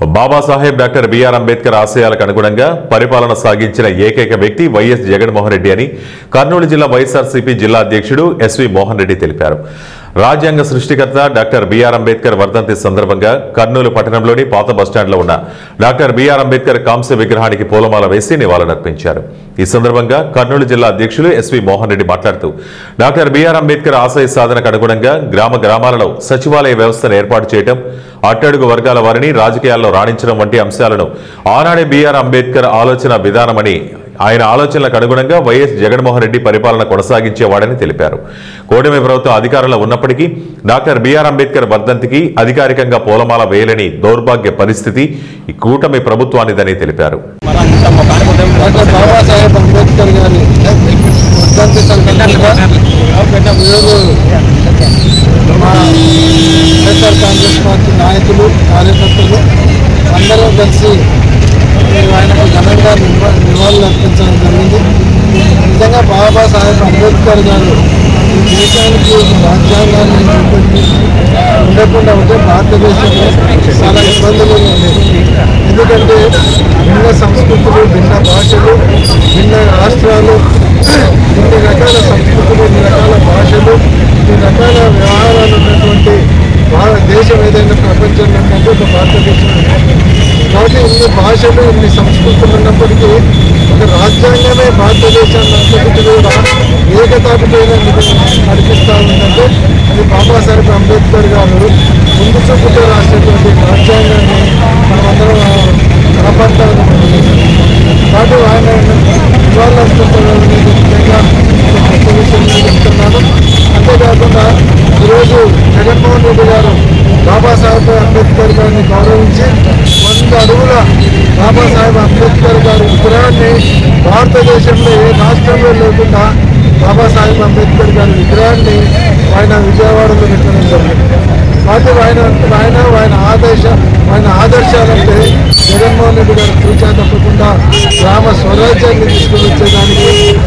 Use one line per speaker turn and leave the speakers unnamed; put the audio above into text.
Babasaheb doctor BR Ambedkar ఆశయాలకు అనుగుణంగా పరిపాలన సాగించిన ఏకైక వ్యక్తి వైఎస్ జగన్మోహన్ రెడ్డి అని కర్నూలు జిల్లా వైఎస్ఆర్సీపీ జిల్లా అధ్యక్షుడు ఎస్వి మోహన్ రెడ్డి తెలిపారు. రాజ్యాంగ సృష్టికర్త డాక్టర్ బిఆర్ అంబేద్కర్ వర్ధంతి సందర్భంగా కర్నూలు పట్టణంలోని పాత బస్టాండ్లో ఉన్న డాక్టర్ బిఆర్ అంబేద్కర్ కాంస్య విగ్రహానికి పూలమాల వేసి నివాళులర్పించారు. ఈ సందర్భంగా కర్నూలు జిల్లా అధ్యక్షులు ఎస్వి మోహన్ రెడ్డి మాట్లాడుతూ డాక్టర్ బిఆర్ అంబేద్కర్ ఆశయ సాధనకు అనుగుణంగా గ్రామాలలో సచివాలయ వ్యవస్థను ఏర్పాటు చేయడం, అట్టడుగు వర్గాల వారిని రాజకీయాల్లో రాణించడం వంటి అంశాలను ఆనాడే బిఆర్ అంబేద్కర్ ఆలోచన విధానమని, ఆయన ఆలోచనలకు అనుగుణంగా వైఎస్ జగన్మోహన్ రెడ్డి పరిపాలన కొనసాగించేవాడని తెలిపారు. కూటమి ప్రభుత్వం అధికారంలో ఉన్నప్పటికీ డాక్టర్ బిఆర్ అంబేద్కర్ వర్ధంతికి అధికారికంగా పూలమాల వేయలేని దౌర్భాగ్య పరిస్థితి ఈ కూటమి ప్రభుత్వానిదని తెలిపారు.
బాబాసాహెబ్ అంబేద్కర్ గారి వర్ధంతి సందర్భంగా వైఎస్ఆర్ కాంగ్రెస్ పార్టీ నాయకులు, కార్యకర్తలు అందరూ కలిసి ఆయనకు ఘనంగా నివాళులు అర్పించడం జరిగింది. నిజంగా బాబాసాహెబ్ అంబేద్కర్ గారు ఈ దేశానికి రాజ్యాంగాన్ని ఉండకుండా ఉంటే భారతదేశంలో చాలా ఇబ్బందులు ఉండేవి. ఎందుకంటే భిన్న సంస్కృతులు, భిన్న భాషలు, భిన్న రాష్ట్రాలు, ఇన్ని రకాల సంస్కృతులు, ఇన్ని రకాల భాషలు, ఇన్ని రకాల వ్యవహారాలు ఉన్నటువంటి దేశం ఏదైనా ప్రపంచంలో ఉన్నట్టు ఒక భారతదేశం. కాబట్టి ఇన్ని భాషలు, ఇన్ని సంస్కృతులు ఉన్నప్పటికీ ఒక రాజ్యాంగమే భారతదేశాన్ని అంతటికి కూడా ఏకతాటిపైన నడిపిస్తూ ఉందంటే అది బాబాసాహెబ్ అంబేద్కర్ గారు ముందు చూపుతో రాసినటువంటి రాజ్యాంగాన్ని మనమందరం కాపాడుతూ ఉన్నాం. కాబట్టి ఆయన నివాళులర్పించడం ముఖ్యంగా కొత్త విషయం చెప్తున్నాను. అంతేకాకుండా ఈరోజు జగన్మోహన్ రెడ్డి గారు బాబాసాహెబ్ అంబేద్కర్ గారిని గౌరవించి 100 అడుగుల బాబాసాహెబ్ అంబేద్కర్ గారి విగ్రహాన్ని భారతదేశంలో ఏ రాష్ట్రంలో లేకుండా బాబాసాహెబ్ అంబేద్కర్ గారి విగ్రహాన్ని ఆయన విజయవాడలో పెట్టడం జరిగింది. కాబట్టి ఆయన ఆదర్శాలంటే జగన్మోహన్ రెడ్డి గారు పూజ తప్పకుండా గ్రామ స్వరాజ్యాన్ని తీసుకువచ్చేదానికి